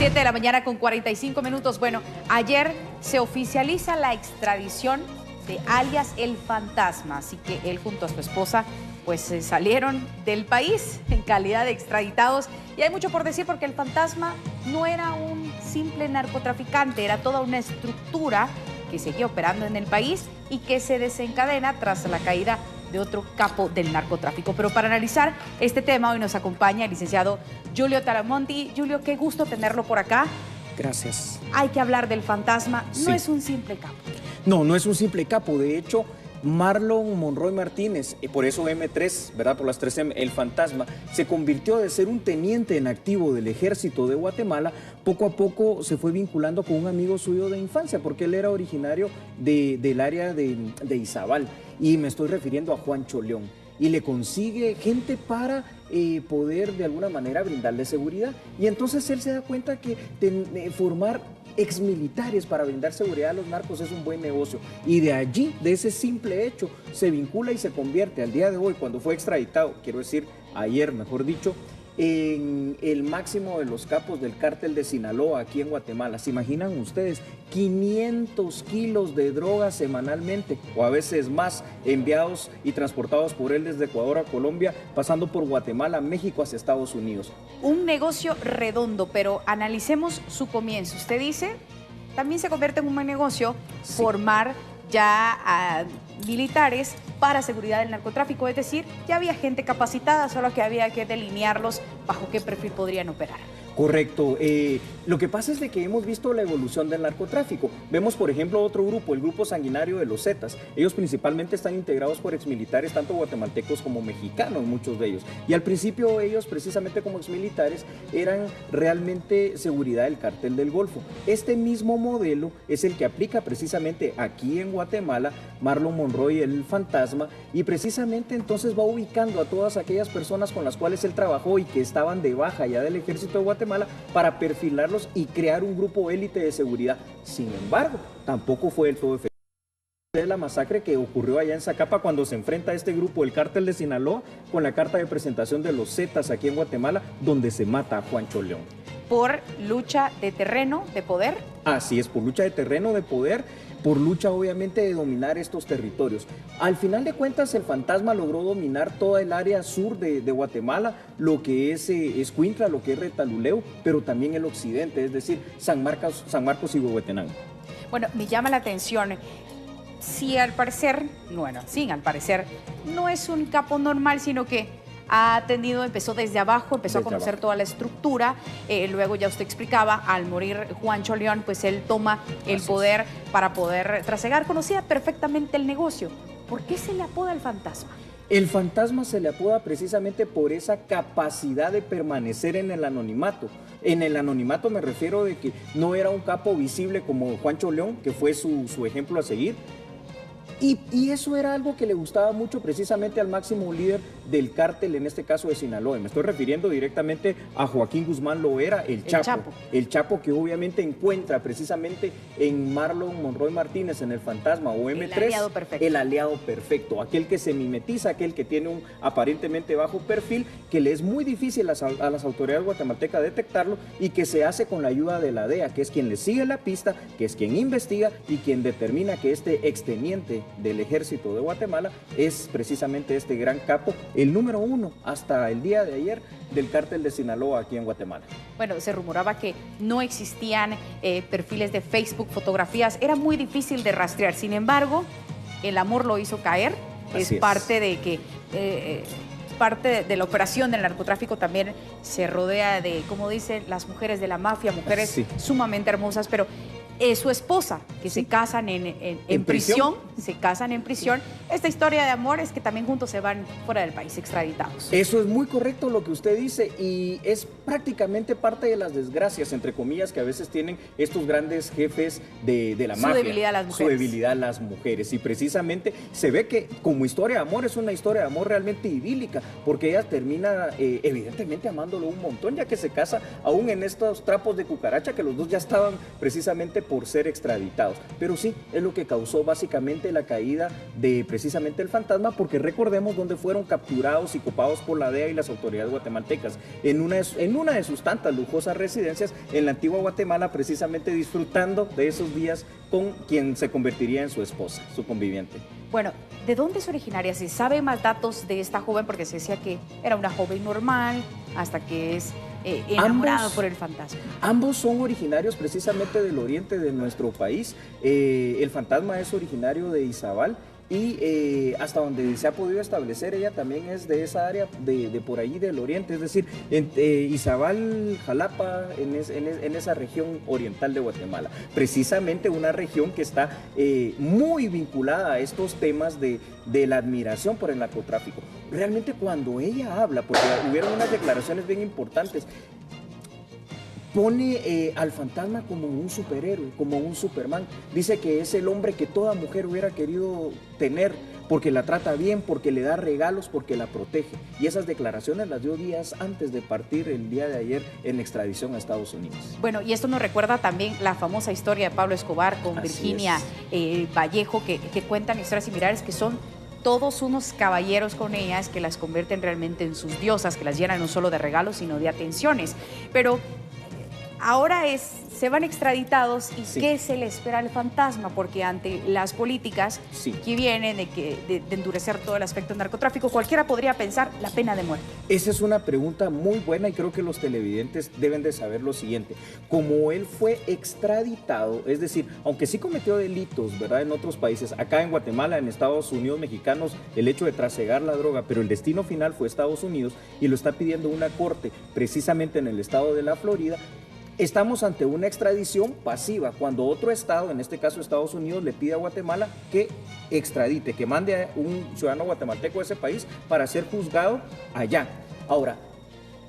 7 de la mañana con 45 minutos. Bueno, ayer se oficializa la extradición de alias El Fantasma, así que él junto a su esposa pues salieron del país en calidad de extraditados. Y hay mucho por decir porque El Fantasma no era un simple narcotraficante, era toda una estructura que seguía operando en el país y que se desencadena tras la caída de otro capo del narcotráfico. Pero para analizar este tema hoy nos acompaña el licenciado Giulio Taramonti. Giulio, qué gusto tenerlo por acá. Gracias. Hay que hablar del Fantasma, Sí. no es un simple capo. No, no es un simple capo. De hecho, Marlon Monroy Martínez, por eso M3, ¿verdad? Por las 3M, El Fantasma, se convirtió de ser un teniente en activo del Ejército de Guatemala, poco a poco se fue vinculando con un amigo suyo de infancia, porque él era originario del área de Izabal, y me estoy refiriendo a Juancho León, y le consigue gente para poder de alguna manera brindarle seguridad. Y entonces él se da cuenta que formar exmilitares para brindar seguridad a los narcos es un buen negocio, y de allí, de ese simple hecho, se vincula y se convierte al día de hoy, cuando fue extraditado, quiero decir ayer mejor dicho, en el máximo de los capos del cártel de Sinaloa aquí en Guatemala. ¿Se imaginan ustedes? 500 kilos de drogas semanalmente, o a veces más, enviados y transportados por él desde Ecuador a Colombia, pasando por Guatemala, México hacia Estados Unidos. Un negocio redondo, pero analicemos su comienzo. Usted dice, también se convierte en un buen negocio formar ya a militares para seguridad del narcotráfico, es decir, ya había gente capacitada, solo que había que delinearlos bajo qué perfil podrían operar. Correcto. Lo que pasa es de que hemos visto la evolución del narcotráfico. Vemos, por ejemplo, otro grupo, el grupo sanguinario de los Zetas. Ellos principalmente están integrados por exmilitares, tanto guatemaltecos como mexicanos, muchos de ellos. Y al principio ellos, precisamente como exmilitares, eran realmente seguridad del cártel del Golfo. Este mismo modelo es el que aplica precisamente aquí en Guatemala Marlon Monroy, El Fantasma, y precisamente entonces va ubicando a todas aquellas personas con las cuales él trabajó y que estaban de baja ya del Ejército de Guatemala para perfilarlos y crear un grupo élite de seguridad. Sin embargo, tampoco fue del todo efectivo. Es la masacre que ocurrió allá en Zacapa cuando se enfrenta a este grupo, el cártel de Sinaloa, con la carta de presentación de los Zetas aquí en Guatemala, donde se mata a Juancho León. ¿Por lucha de terreno, de poder? Así es, por lucha de terreno, de poder, por lucha obviamente de dominar estos territorios. Al final de cuentas, El Fantasma logró dominar toda el área sur de Guatemala, lo que es Escuintla, lo que es Retaluleu, pero también el occidente, es decir, San Marcos y Huehuetenango. Bueno, me llama la atención, si al parecer, bueno, sí, al parecer, no es un capo normal, sino que empezó desde abajo, empezó a conocer toda la estructura, luego ya usted explicaba, al morir Juancho León, pues él toma el poder para poder trasegar, conocía perfectamente el negocio. ¿Por qué se le apoda El Fantasma? El Fantasma se le apoda precisamente por esa capacidad de permanecer en el anonimato. En el anonimato me refiero de que no era un capo visible como Juancho León, que fue su ejemplo a seguir. Y eso era algo que le gustaba mucho precisamente al máximo líder del cártel, en este caso de Sinaloa. Me estoy refiriendo directamente a Joaquín Guzmán Loera, el Chapo. El Chapo que obviamente encuentra precisamente en Marlon Monroy Martínez, en El Fantasma o M3, el aliado perfecto, aquel que se mimetiza, aquel que tiene un aparentemente bajo perfil, que le es muy difícil a las autoridades guatemaltecas detectarlo y que se hace con la ayuda de la DEA, que es quien le sigue la pista, que es quien investiga y quien determina que este exteniente del Ejército de Guatemala es precisamente este gran capo, el número 1 hasta el día de ayer del cártel de Sinaloa aquí en Guatemala. Bueno, se rumoraba que no existían perfiles de Facebook, fotografías, era muy difícil de rastrear. Sin embargo, el amor lo hizo caer. Es parte de que parte de la operación del narcotráfico también se rodea de, como dicen las mujeres de la mafia, mujeres sumamente hermosas, pero su esposa, que se casan en prisión, se casan en prisión. Esta historia de amor es que también juntos se van fuera del país, extraditados. Eso es muy correcto lo que usted dice, y es prácticamente parte de las desgracias, entre comillas, que a veces tienen estos grandes jefes de la mafia. Su debilidad a las mujeres. Su debilidad a las mujeres. Y precisamente se ve que como historia de amor es una historia de amor realmente idílica, porque ella termina evidentemente amándolo un montón, ya que se casa aún en estos trapos de cucaracha que los dos ya estaban precisamente por ser extraditados. Pero sí, es lo que causó básicamente la caída de precisamente el fantasma, porque recordemos dónde fueron capturados y copados por la DEA y las autoridades guatemaltecas, en una de sus tantas lujosas residencias en la antigua Guatemala, precisamente disfrutando de esos días con quien se convertiría en su esposa, su conviviente. Bueno, ¿de dónde es originaria? ¿Se sabe más datos de esta joven? Porque se decía que era una joven normal hasta que es enamorada por el fantasma. Ambos son originarios precisamente del oriente de nuestro país. El fantasma es originario de Izabal y hasta donde se ha podido establecer, ella también es de esa área de por allí del oriente, es decir, Izabal, Jalapa, en esa región oriental de Guatemala. Precisamente una región que está muy vinculada a estos temas de la admiración por el narcotráfico. Realmente cuando ella habla, porque hubieron unas declaraciones bien importantes, pone al fantasma como un superhéroe, como un Superman. Dice que es el hombre que toda mujer hubiera querido tener, porque la trata bien, porque le da regalos, porque la protege. Y esas declaraciones las dio días antes de partir el día de ayer en extradición a Estados Unidos. Bueno, y esto nos recuerda también la famosa historia de Pablo Escobar con Virginia Vallejo, que cuentan historias similares, que son todos unos caballeros con ellas, que las convierten realmente en sus diosas, que las llenan no solo de regalos, sino de atenciones. Pero ahora se van extraditados y ¿qué se le espera al fantasma? Porque ante las políticas que vienen de endurecer todo el aspecto del narcotráfico, cualquiera podría pensar la pena de muerte. Esa es una pregunta muy buena y creo que los televidentes deben de saber lo siguiente. Como él fue extraditado, es decir, aunque sí cometió delitos, ¿verdad?, en otros países, acá en Guatemala, en Estados Unidos mexicanos, el hecho de trasegar la droga, pero el destino final fue Estados Unidos y lo está pidiendo una corte precisamente en el estado de la Florida. Estamos ante una extradición pasiva, cuando otro estado, en este caso Estados Unidos, le pide a Guatemala que extradite, que mande a un ciudadano guatemalteco a ese país para ser juzgado allá. Ahora,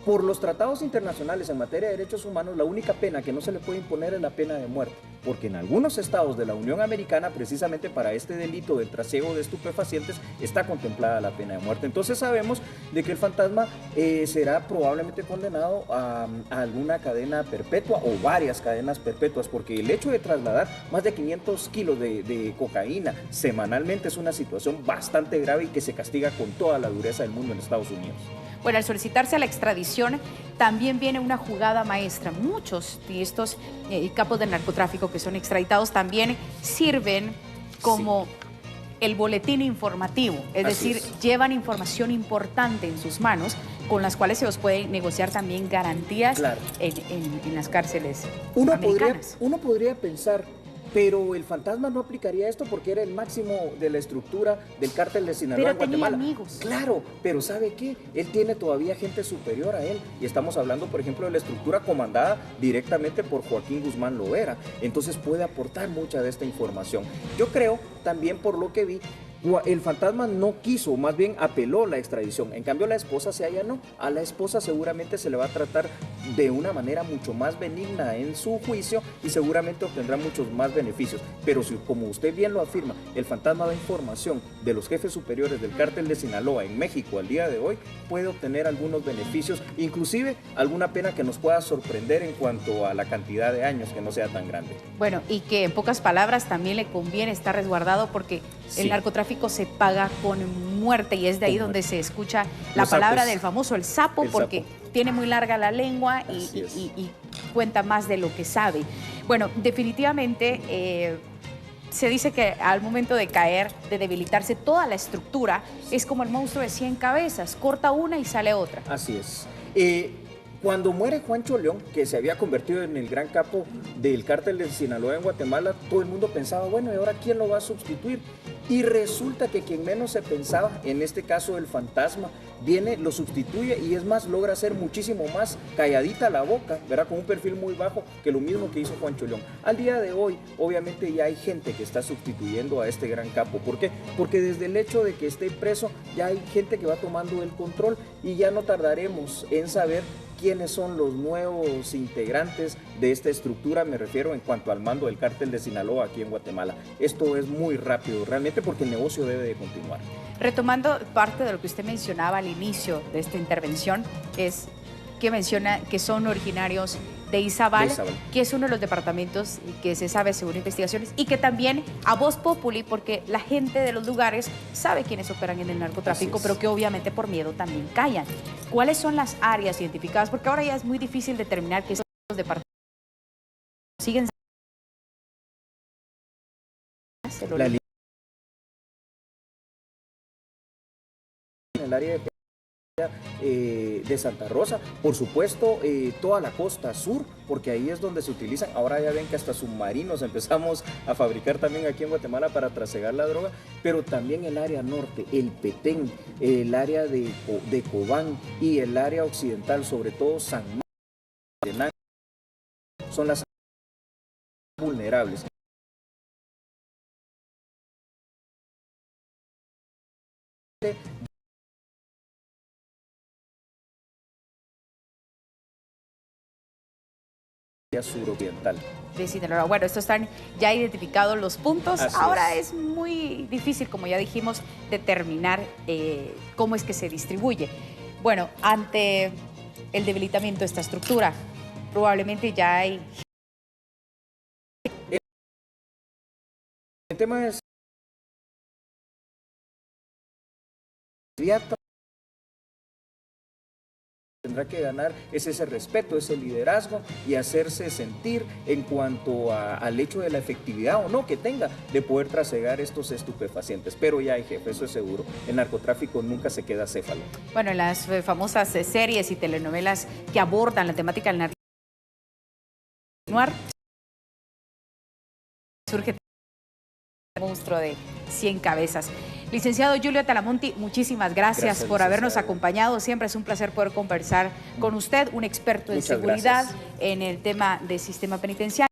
por los tratados internacionales en materia de derechos humanos, la única pena que no se le puede imponer es la pena de muerte, porque en algunos estados de la Unión Americana, precisamente para este delito del trasiego de estupefacientes, está contemplada la pena de muerte. Entonces sabemos de que el fantasma será probablemente condenado a alguna cadena perpetua o varias cadenas perpetuas, porque el hecho de trasladar más de 500 kilos de cocaína semanalmente es una situación bastante grave y que se castiga con toda la dureza del mundo en Estados Unidos. Bueno, al solicitarse a la extradición también viene una jugada maestra. Muchos de estos capos del narcotráfico que son extraditados también sirven como el boletín informativo, es decir, llevan información importante en sus manos con las cuales se os puede negociar también garantías en las cárceles americanas. Uno podría pensar, pero el fantasma no aplicaría esto porque era el máximo de la estructura del cártel de Sinaloa en Guatemala. Tenía amigos. Claro, pero ¿sabe qué? Él tiene todavía gente superior a él. Y estamos hablando, por ejemplo, de la estructura comandada directamente por Joaquín Guzmán Loera. Entonces puede aportar mucha de esta información. Yo creo, también por lo que vi, el fantasma no quiso, más bien apeló la extradición. En cambio, la esposa se allanó. A la esposa seguramente se le va a tratar de una manera mucho más benigna en su juicio y seguramente obtendrá muchos más beneficios. Pero si, como usted bien lo afirma, el fantasma da información de los jefes superiores del cártel de Sinaloa en México al día de hoy, puede obtener algunos beneficios, inclusive alguna pena que nos pueda sorprender en cuanto a la cantidad de años, que no sea tan grande. Bueno, y que en pocas palabras también le conviene estar resguardado porque el narcotráfico se paga con muerte y es de ahí donde se escucha la palabra del famoso el sapo, porque tiene muy larga la lengua y cuenta más de lo que sabe. Bueno, definitivamente se dice que al momento de caer, de debilitarse toda la estructura, es como el monstruo de 100 cabezas, corta una y sale otra. Así es. Cuando muere Juancho León, que se había convertido en el gran capo del cártel de Sinaloa en Guatemala, todo el mundo pensaba, bueno, ¿y ahora quién lo va a sustituir? Y resulta que quien menos se pensaba, en este caso el fantasma, viene, lo sustituye y es más, logra hacer muchísimo más calladita la boca, ¿verdad? Con un perfil muy bajo que lo mismo que hizo Juancho León. Al día de hoy, obviamente ya hay gente que está sustituyendo a este gran capo. ¿Por qué? Porque desde el hecho de que esté preso, ya hay gente que va tomando el control y ya no tardaremos en saber quiénes son los nuevos integrantes de esta estructura, me refiero en cuanto al mando del cártel de Sinaloa aquí en Guatemala. Esto es muy rápido, realmente, porque el negocio debe de continuar. Retomando parte de lo que usted mencionaba al inicio de esta intervención, es que menciona que son originarios de Izabal, De Izabal, que es uno de los departamentos que se sabe según investigaciones y que también a voz populi, porque la gente de los lugares sabe quiénes operan en el narcotráfico, pero que obviamente por miedo también callan. ¿Cuáles son las áreas identificadas? Porque ahora ya es muy difícil determinar que esos departamentos siguen la línea en el área de Santa Rosa, por supuesto, toda la costa sur, porque ahí es donde se utilizan. Ahora ya ven que hasta submarinos empezamos a fabricar también aquí en Guatemala para trasegar la droga, pero también el área norte, el Petén, el área de Cobán y el área occidental, sobre todo San Marcos, son las vulnerables. Suroriental. De Sinaloa. Bueno, estos están ya identificados los puntos. Así Ahora es muy difícil, como ya dijimos, determinar cómo es que se distribuye. Bueno, ante el debilitamiento de esta estructura, probablemente ya hay... El tema es tendrá que ganar ese respeto, ese liderazgo y hacerse sentir en cuanto al hecho de la efectividad o no que tenga de poder trasegar estos estupefacientes. Pero ya hay jefe, eso es seguro. El narcotráfico nunca se queda céfalo. Bueno, en las famosas series y telenovelas que abordan la temática del narcotráfico, surge el monstruo de 100 cabezas. Licenciado Julio Talamonti, muchísimas gracias por habernos acompañado. Siempre es un placer poder conversar con usted, un experto en seguridad en el tema del sistema penitenciario.